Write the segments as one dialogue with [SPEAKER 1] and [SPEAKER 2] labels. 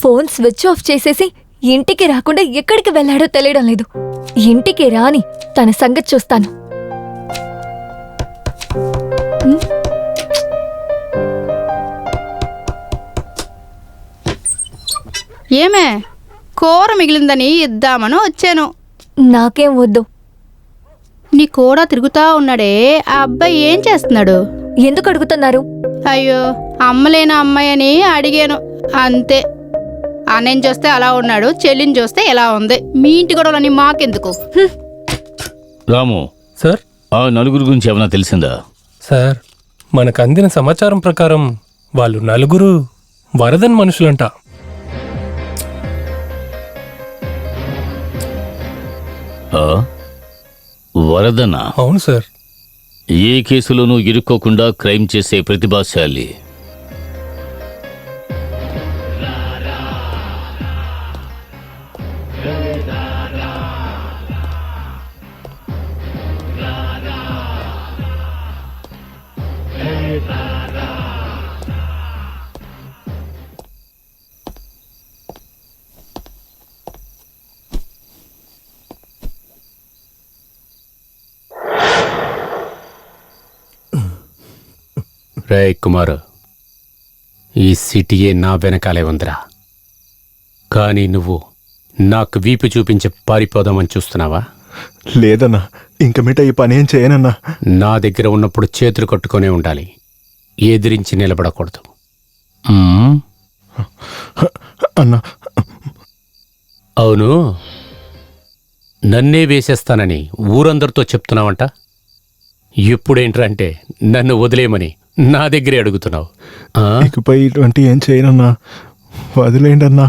[SPEAKER 1] Phone switch off చేసేసి ఇంటికి రాకుండా ఎక్కడికి వెళ్ళాడో తెలియడం లేదు. ఇంటికి రాని తన సంగతి చూస్తాను.
[SPEAKER 2] ఏమే, కూర మిగిలిందని ఇద్దామని వచ్చాను.
[SPEAKER 1] నాకేం వద్దు.
[SPEAKER 2] నీ కూడా తిరుగుతా ఉన్నాడే, ఆ అబ్బాయి ఏం చేస్తున్నాడు?
[SPEAKER 1] ఎందుకు అడుగుతున్నారు?
[SPEAKER 2] అయ్యో, అమ్మలేని అమ్మాయి అని అడిగాను అంతే. అన్నయ్యని చూస్తే అలా ఉన్నాడు, చెల్లిని చూస్తే ఎలా ఉంది. మీ ఇంటి గొడవలని మాకెందుకు?
[SPEAKER 3] రాము
[SPEAKER 4] సార్,
[SPEAKER 3] ఆ నలుగురు గురించి ఏమైనా తెలిసిందా?
[SPEAKER 4] సార్, మనకు అందిన సమాచారం ప్రకారం వాళ్ళు నలుగురు వరదన్ మనుషులంట.
[SPEAKER 3] వరదనా?
[SPEAKER 4] అవును సార్.
[SPEAKER 3] ఏ కేసులోనూ ఇరుక్కోకుండా క్రైమ్ చేసే ప్రతిభాశాలి.
[SPEAKER 5] రే కుమారు, ఈ సిటీయే నా వెనకాలే ఉందిరా. కానీ నువ్వు నాకు వీపు చూపించి పారిపోదామని చూస్తున్నావా?
[SPEAKER 6] లేదన్నా, ఇంక మీట ఈ పని ఏం చేయనన్నా.
[SPEAKER 5] నా దగ్గర ఉన్నప్పుడు చేతులు కట్టుకునే ఉండాలి, ఎదిరించి నిలబడకూడదు.
[SPEAKER 6] అన్నా,
[SPEAKER 5] అవును, నన్నే వేసేస్తానని ఊరందరితో చెప్తున్నావంట. ఇప్పుడేంట్రంటే నన్ను వదిలేయమని నా దగ్గరే అడుగుతున్నావు.
[SPEAKER 6] ఇకపై ఇటువంటి ఏం చేయనన్నా, వదిలేండన్నా.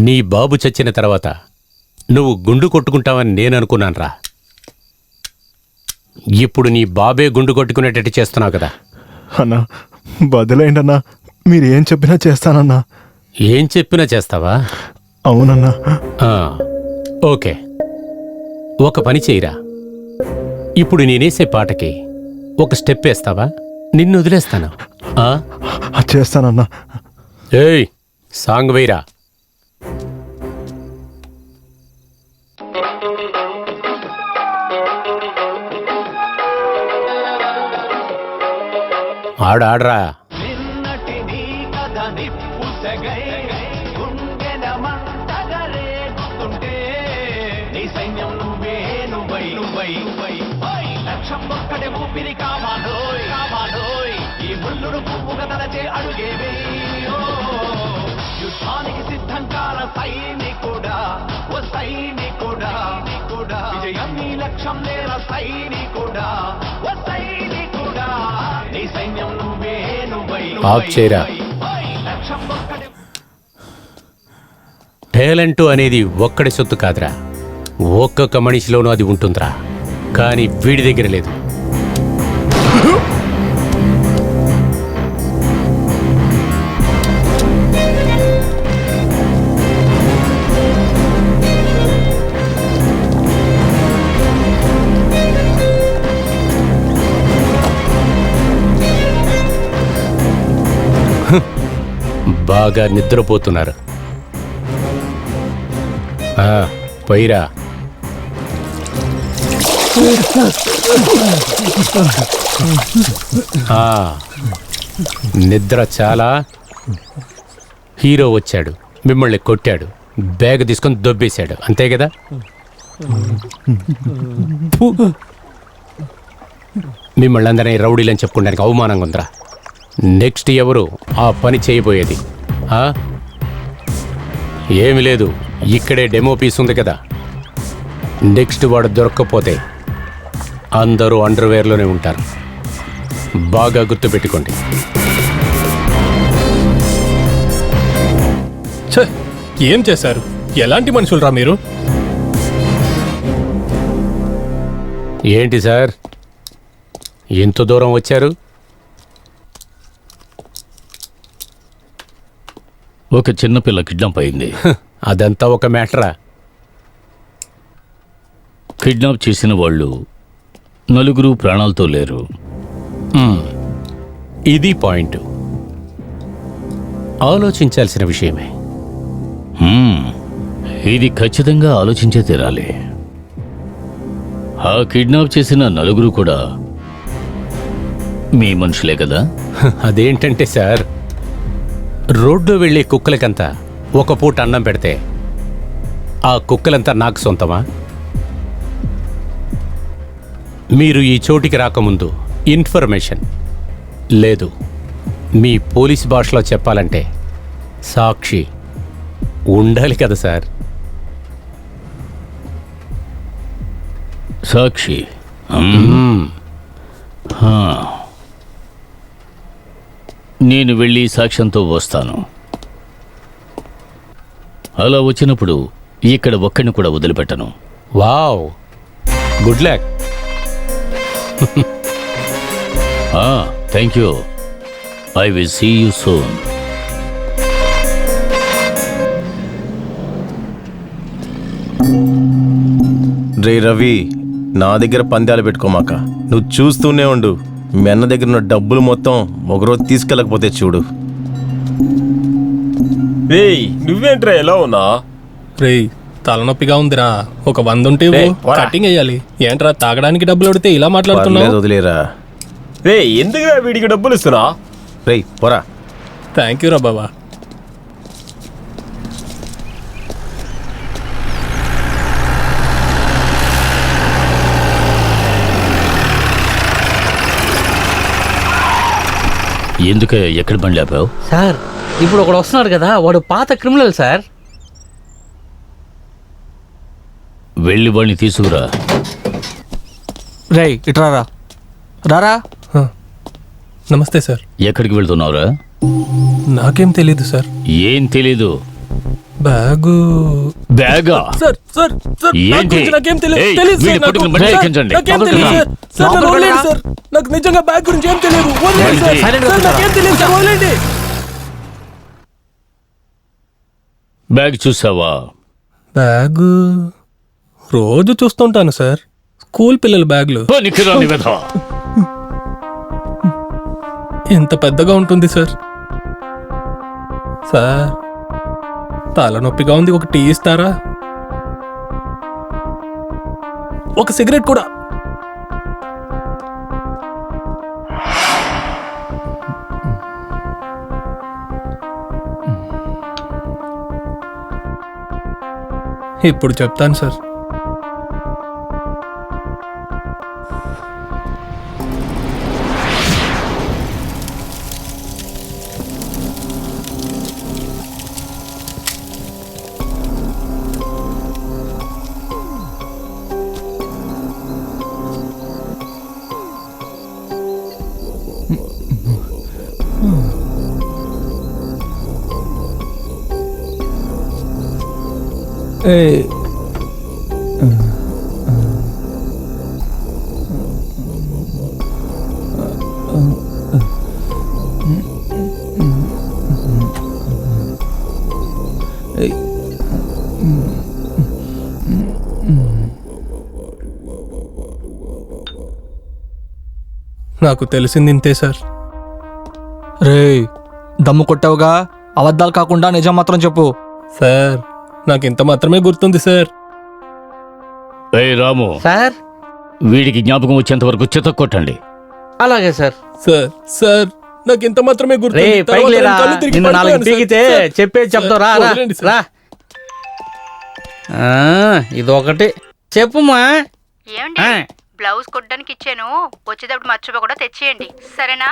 [SPEAKER 5] నీ బాబు చచ్చిన తర్వాత నువ్వు గుండు కొట్టుకుంటావని నేననుకున్నానురా. ఇప్పుడు నీ బాబే గుండు కొట్టుకునేటట్టు చేస్తున్నావు కదా.
[SPEAKER 6] అన్నా, వదిలేండన్నా. మీరు ఏం చెప్పినా చేస్తానన్నా.
[SPEAKER 5] ఏం చెప్పినా చేస్తావా?
[SPEAKER 6] అవునన్నా.
[SPEAKER 5] ఓకే, ఒక పని చెయ్యరా. ఇప్పుడు నేనేసే పాటకి ఒక స్టెప్ వేస్తావా? నిన్ను వదిలేస్తాను.
[SPEAKER 6] చేస్తానన్నా.
[SPEAKER 5] ఏయ్, సాంగ్ వేయరా. ఆడరా. ఆఫ్ చేయరా. టాలెంటు అనేది ఒక్కడి సొత్తు కాదురా, ఒక్కొక్క మనిషిలోనూ అది ఉంటుందిరా. కానీ వీడి దగ్గర లేదు. బాగా నిద్రపోతున్నారు. పైరా. నిద్ర చాలా. హీరో వచ్చాడు, మిమ్మల్ని కొట్టాడు, బ్యాగ్ తీసుకొని దొబ్బేశాడు, అంతే కదా. మిమ్మల్ని అందరినీ రౌడీలని చెప్పుకోవడానికి అవమానంగా ఉందిరా. నెక్స్ట్ ఎవరు ఆ పని చేయబోయేది? ఏమి లేదు, ఇక్కడే డెమో పీస్ ఉంది కదా. నెక్స్ట్ వాడు దొరక్కపోతే అందరూ అండర్వేర్లోనే ఉంటారు. బాగా గుర్తుపెట్టుకోండి.
[SPEAKER 4] ఏం చేశారు? ఎలాంటి మనుషులరా మీరు?
[SPEAKER 5] ఏంటి సార్, ఎంత దూరం వచ్చారు?
[SPEAKER 3] ఒక చిన్నపిల్ల కిడ్నాప్ అయింది.
[SPEAKER 5] అదంతా ఒక మ్యాటరా?
[SPEAKER 3] కిడ్నాప్ చేసిన వాళ్ళు నలుగురు ప్రాణాలతో లేరు.
[SPEAKER 5] ఇది పాయింట్. ఆలోచించాల్సిన విషయమే.
[SPEAKER 3] ఇది ఖచ్చితంగా ఆలోచించే తీరాలి. ఆ కిడ్నాప్ చేసిన నలుగురు కూడా మీ మనుషులే కదా?
[SPEAKER 5] అదేంటంటే సార్, రోడ్లో వెళ్ళే కుక్కలకంతా ఒక పూట అన్నం పెడితే ఆ కుక్కలంతా నాకు సొంతమా? మీరు ఈ చోటికి రాకముందు ఇన్ఫర్మేషన్ లేదు. మీ పోలీస్ భాషలో చెప్పాలంటే సాక్షి ఉండాలి కదా సార్.
[SPEAKER 3] సాక్షి. నేను వెళ్ళి సాక్ష్యంతో వస్తాను. అలా వచ్చినప్పుడు ఇక్కడ ఒక్కడిని కూడా వదిలిపెట్టను.
[SPEAKER 5] Wow, good luck.
[SPEAKER 3] Thank you. I will see you soon.
[SPEAKER 7] రే రవి, నా దగ్గర పందాలు పెట్టుకోమాక. నువ్వు చూస్తూనే ఉండు. మీ అన్న దగ్గర ఉన్న డబ్బులు మొత్తం ఒకరోజు తీసుకెళ్ళకపోతే చూడు.
[SPEAKER 8] రేయ్, నువ్వేంట్రా ఎలా ఉన్నా?
[SPEAKER 4] రేయ్, తలనొప్పిగా ఉందిరా. ఒక 100 ఉంటే ఇవ్వు.
[SPEAKER 8] రేయ్, పోరా.
[SPEAKER 4] కటింగ్ వేయాలి. ఏంట్రా తాగడానికి డబ్బులు అడిగితే ఇలా మాట్లాడుతున్నావు?
[SPEAKER 7] పర్లేదు, వదిలేరా.
[SPEAKER 8] రే, ఎందుకురా వీడికి డబ్బులు ఇస్తున్నా?
[SPEAKER 7] రేయ్ పోరా.
[SPEAKER 4] థ్యాంక్ యూ రా బాబా.
[SPEAKER 3] ఎందుకే ఎక్కడ బండి ఆపావు?
[SPEAKER 9] సార్, ఇప్పుడు ఒకడు వస్తున్నాడు కదా, వాడు పాత క్రిమినల్ సార్.
[SPEAKER 3] వెళ్ళి వాడిని తీసుకురా.
[SPEAKER 9] రేయ్, ఇట్రారా. రారా.
[SPEAKER 4] నమస్తే సార్.
[SPEAKER 3] ఎక్కడికి వెళ్తున్నావురా?
[SPEAKER 4] నాకేం తెలీదు సార్.
[SPEAKER 3] ఏం తెలీదు?
[SPEAKER 4] బ్యాగు.
[SPEAKER 3] బ్యాగా?
[SPEAKER 4] సార్ సార్ సార్, నా
[SPEAKER 3] ఏంటి?
[SPEAKER 4] గురించి నాకేం తెలీదు.
[SPEAKER 3] ఏయ్,
[SPEAKER 4] తెలీదు సార్
[SPEAKER 3] వీడి
[SPEAKER 4] నాకు.
[SPEAKER 3] పట్టుకుని బండి
[SPEAKER 4] సార్,
[SPEAKER 3] ఎక్కించండి.
[SPEAKER 4] నాకేం తెలీదు సార్. సార్, నన్ను వదిలేయండి సార్. నాకు నిజంగా బ్యాగ్ గురించి ఏం తెలియదు. వదిలేయండి సార్.
[SPEAKER 3] ఏంటి?
[SPEAKER 4] సార్, నాకేం తెలియదు సార్. వదిలేయండి.
[SPEAKER 3] బ్యాగ్ చూసావా?
[SPEAKER 4] బ్యాగు రోజు చూస్తుంటాను సార్. స్కూల్ పిల్లల బ్యాగులు.
[SPEAKER 3] పనికిరాని వెధవ.
[SPEAKER 4] ఎంత పెద్దగా ఉంటుంది సార్. సార్, తలనొప్పిగా ఉంది. ఒక టీ ఇస్తారా? ఒక సిగరెట్ కూడా. ఇప్పుడు చెప్తాను సార్. నాకు తెలిసింది ఇంతే సార్.
[SPEAKER 9] రేయ్, దమ్ము కొట్టావుగా, అబద్ధాలు కాకుండా నిజం మాత్రం చెప్పు.
[SPEAKER 4] సార్, నాకు ఇంత మాత్రమే గుర్తుంది సార్.
[SPEAKER 3] ఏయ్ రాము,
[SPEAKER 9] సార్.
[SPEAKER 3] వీడికి జ్ఞాపకం వచ్చేంత వరకు చితక్ కొట్టండి.
[SPEAKER 9] అలాగే సార్.
[SPEAKER 4] సార్ సార్, నాకు ఇంత మాత్రమే
[SPEAKER 9] రే,
[SPEAKER 4] గుర్తుంది.
[SPEAKER 9] పైకి
[SPEAKER 4] తర్వాత
[SPEAKER 9] లేరా.
[SPEAKER 4] నేను కళ్ళు తిరిగి
[SPEAKER 9] నిన్ను 4
[SPEAKER 4] పడిపోయాను సార్.
[SPEAKER 9] పీకితే
[SPEAKER 4] సార్,
[SPEAKER 9] చెప్పేది చెప్తావు. రా రా
[SPEAKER 4] వదిలేండి సార్.
[SPEAKER 9] రా. ఇదొకటి చెప్పుమా.
[SPEAKER 2] ఏమండి, బ్లౌజ్ కుట్టడానికి ఇచ్చాను, వచ్చేటప్పుడు మర్చిపోకుండా తెచ్చేయండి, సరేనా?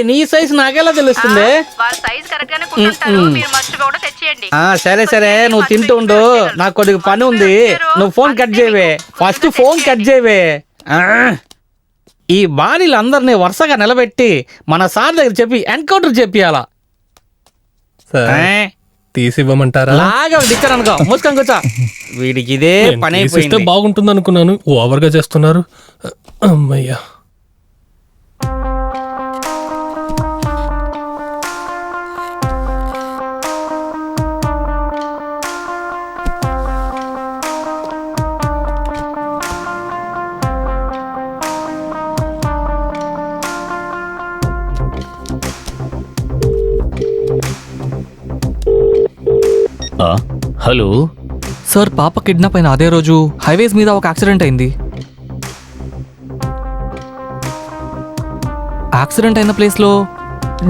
[SPEAKER 9] నీ సైజు నాకెలా తెలుస్తుంది?
[SPEAKER 2] వాళ్ళ సైజ్ కరెక్ట్ గానే కుట్టుంటారు, మీరు మర్చిపోకుండా తెచ్చేయండి.
[SPEAKER 9] సరే సరే, నువ్వు తింటుండు, నాకు కొద్దిగా పని ఉంది. నువ్వు ఫోన్ కట్ చేయవే. ఫస్ట్ ఫోన్ కట్ చేయవే. ఈ బాడీలు అందరినీ వరుసగా నిలబెట్టి మన సార్ దగ్గర చెప్పి ఎన్కౌంటర్ చెప్పియాలా.
[SPEAKER 4] సార్, తీసి ఇవ్వమంటారా?
[SPEAKER 9] లాగా దిక్కర్ అనుకో, మూసుకొని కూర్చో. వీడికి ఇదే
[SPEAKER 4] నేను
[SPEAKER 9] పని
[SPEAKER 4] తీసిస్తే
[SPEAKER 9] అయిపోయింది.
[SPEAKER 4] బాగుంటుంది అనుకున్నాను. ఓవర్గా చేస్తున్నారు. అమ్మయ్యా.
[SPEAKER 3] హలో,
[SPEAKER 10] సార్ పాప కిడ్నాప్ అయిన అదే రోజు హైవేస్ మీద ఒక యాక్సిడెంట్ అయింది. యాక్సిడెంట్ అయిన ప్లేస్లో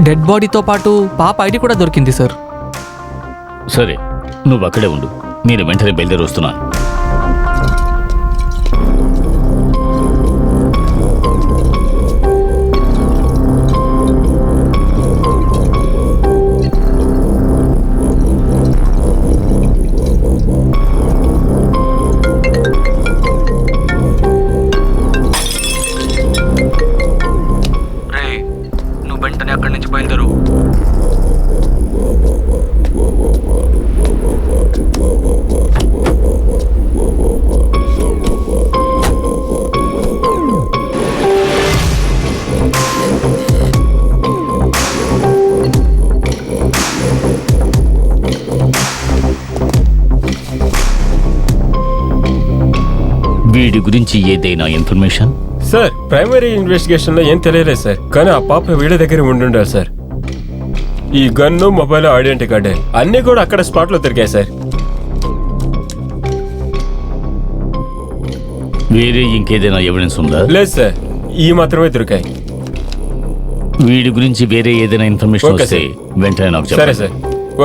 [SPEAKER 10] డెడ్ బాడీతో పాటు పాప ఐడి కూడా దొరికింది సార్.
[SPEAKER 3] సరే, నువ్వు అక్కడే ఉండు, నేను వెంటనే బయలుదేరి వస్తున్నాను.
[SPEAKER 10] నువ్వు వెంటనే అక్కడి నుంచి బయలుదేరు.
[SPEAKER 3] వీడి గురించి ఏదైనా ఇన్ఫర్మేషన్?
[SPEAKER 8] సార్, ప్రైమరీ ఇన్వెస్టిగేషన్ లో ఏం తెలియలేదు సార్, కానీ ఆ పాప వీడి దగ్గర ఉండుండాలి సార్. ఈ గన్ను, మొబైల్, ఐడెంటిటీ కార్డు అన్నీ కూడా అక్కడ స్పాట్ లో దొరికాయి సార్.
[SPEAKER 3] వేరే ఇంకేదైనా ఎవిడెన్స్ ఉందా?
[SPEAKER 8] లేదు సార్, ఈ మాత్రమే దొరికాయి.
[SPEAKER 3] వీడి గురించి వేరే ఏదైనా ఇన్ఫర్మేషన్
[SPEAKER 8] ఓకే
[SPEAKER 3] వస్తే
[SPEAKER 8] సార్.
[SPEAKER 3] వెంటనే నాకు
[SPEAKER 8] సరే
[SPEAKER 3] చెప్పండి.
[SPEAKER 8] Sir,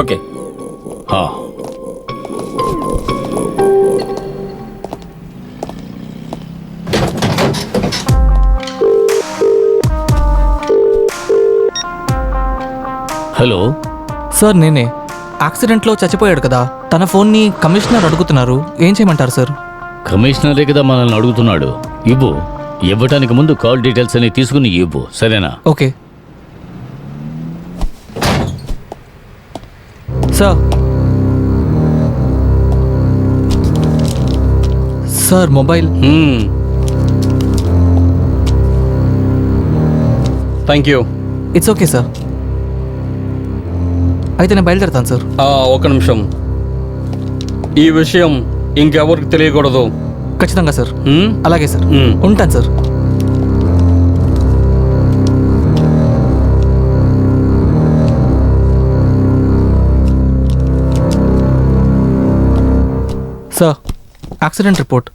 [SPEAKER 8] okay.
[SPEAKER 3] ఆ. హలో
[SPEAKER 10] సార్ నేనే. యాక్సిడెంట్లో చచ్చిపోయాడు కదా, తన ఫోన్ని కమిషనర్ అడుగుతున్నారు, ఏం చేయమంటారు సార్?
[SPEAKER 3] కమిషనరే కదా మనల్ని అడుగుతున్నాడు. ఇవ్వు. ఇవ్వటానికి ముందు కాల్ డీటెయిల్స్ అని తీసుకుని ఇవ్వు, సరేనా?
[SPEAKER 10] Okay sir. Sir mobile.
[SPEAKER 9] Thank you.
[SPEAKER 10] It's okay sir. అయితే నేను బయలుదేరుతాను సార్.
[SPEAKER 9] ఒక నిమిషం, ఈ విషయం ఇంకెవరికి తెలియకూడదు.
[SPEAKER 10] ఖచ్చితంగా సార్.
[SPEAKER 9] హ్మ్?
[SPEAKER 10] అలాగే సార్.
[SPEAKER 9] హ్మ్.
[SPEAKER 10] ఉంటాను sir. Sir accident report.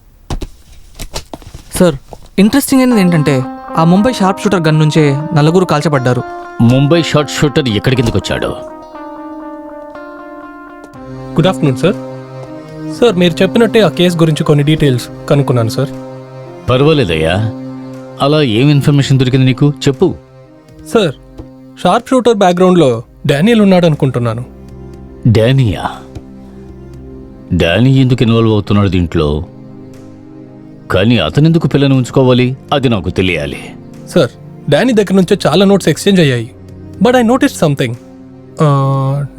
[SPEAKER 10] Sir interesting అయినది ఏంటంటే ఆ ముంబై షార్ప్ షూటర్ గన్ నుంచే నలుగురు కాల్చబడ్డారు.
[SPEAKER 3] ముంబై షార్ట్ షూటర్ ఎక్కడి కిందకు వచ్చాడు?
[SPEAKER 4] Good afternoon sir. సార్ మీరు చెప్పినట్టే ఆ కేసు గురించి కొన్ని డీటెయిల్స్ కనుక్కున్నాను సార్.
[SPEAKER 3] పర్వాలేదయ్యా. అలా ఏం ఇన్ఫర్మేషన్ దొరికింది నీకు? చెప్పు.
[SPEAKER 4] సార్ షార్ప్ షూటర్ బ్యాక్గ్రౌండ్లో డానియల్ ఉన్నాడు అనుకుంటున్నాను.
[SPEAKER 3] డానియా? డానీ ఎందుకు ఇన్వాల్వ్ అవుతున్నాడు దీంట్లో? కానీ అతనెందుకు పిల్లని ఉంచుకోవాలి? అది నాకు తెలియాలి.
[SPEAKER 4] సార్ డానీ దగ్గర నుంచే చాలా నోట్స్ ఎక్స్చేంజ్ అయ్యాయి. But I notice something.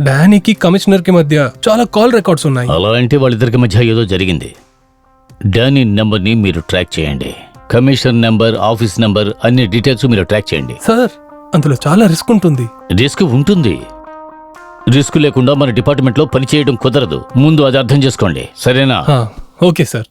[SPEAKER 4] డానీకి కమిషనర్కి మధ్య చాలా కాల్ రికార్డ్స్ ఉన్నాయి.
[SPEAKER 3] అలా అంటే వాళ్ళిద్దరికి మధ్య ఏదో జరిగింది. డానీ నెంబర్ని మీరు ట్రాక్ చేయండి. కమిషనర్ నెంబర్, ఆఫీస్ నెంబర్, అన్ని డీటెయిల్స్ మీరు ట్రాక్ చేయండి.
[SPEAKER 4] సార్ అందులో చాలా రిస్క్ ఉంటుంది.
[SPEAKER 3] రిస్క్ ఉంటుంది. రిస్క్ లేకుండా మన డిపార్ట్మెంట్లో పనిచేయడం కుదరదు. ముందు అది అర్థం చేసుకోండి, సరేనా?
[SPEAKER 4] Okay sir.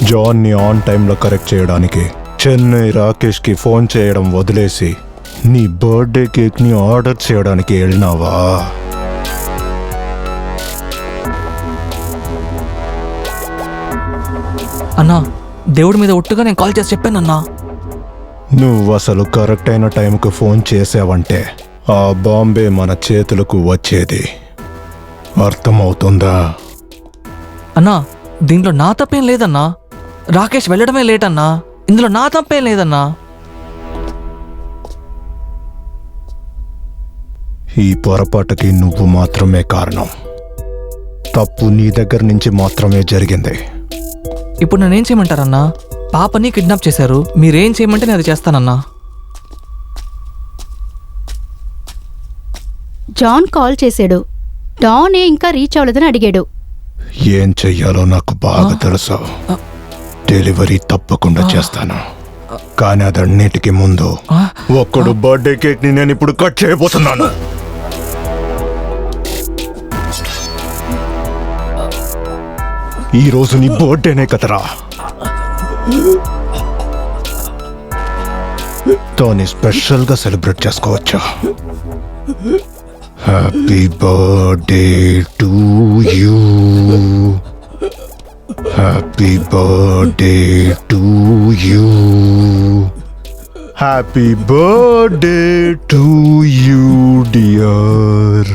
[SPEAKER 6] జాన్ని ఆన్ టైంలో కరెక్ట్ చేయడానికి చెన్నై రాకేష్కి ఫోన్ చేయడం వదిలేసి నీ బర్త్డే కేక్ని ఆర్డర్ చేయడానికి వెళ్ళినావా?
[SPEAKER 10] అన్నా దేవుడి మీద ఒట్టుగా నేను కాల్ చేసి చెప్పానన్నా.
[SPEAKER 6] నువ్వు అసలు కరెక్ట్ అయిన టైంకి ఫోన్ చేసావంటే ఆ బాంబే మన చేతులకు వచ్చేది. అర్థమవుతుందా?
[SPEAKER 10] అన్నా దీంట్లో నా తప్పేం లేదన్నా. రాకేష్ వెళ్ళడమే లేట్ అన్నా. ఇందులో నా తప్పేం లేదన్నా.
[SPEAKER 6] ఈ పొరపాటుకి నువ్వు మాత్రమే కారణం. తప్పు నీ దగ్గర నుంచి మాత్రమే జరిగింది.
[SPEAKER 10] ఇప్పుడు నేనేం చేయమంటారన్నా? పాపని కిడ్నాప్ చేశారు, మీరేం చేయమంటే నేను అది చేస్తానన్నా.
[SPEAKER 2] జాన్ కాల్ చేశాడు. డానే ఇంకా రీచ్ అవ్వలేదని అడిగాడు.
[SPEAKER 6] ఏం చెయ్యాలో నాకు బాగా తెలుసు. డెలివరీ తప్పకుండా చేస్తాను, కానీ అదన్నిటికీ ముందు ఒక్కడు బర్త్డే కేక్ ని నేను ఇప్పుడు కట్ చేయబోతున్నాను. ఈ రోజు నీ బర్త్డేనే కదరా. తోని స్పెషల్గా సెలబ్రేట్ చేసుకోవచ్చు. Happy birthday to you, happy birthday to you, happy birthday to you dear,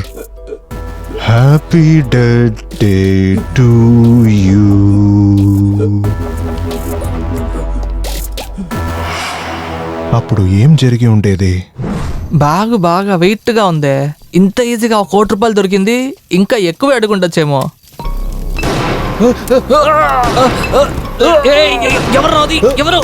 [SPEAKER 6] happy death day to you. అప్పుడు ఏం జరిగి ఉండేది?
[SPEAKER 10] బ్యాగ్ బాగా వెయిట్గా ఉందే. ఇంత ఈజీగా 1 కోటి రూపాయలు దొరికింది, ఇంకా ఎక్కువ అడుగుండొచ్చేమో. ఎవరు?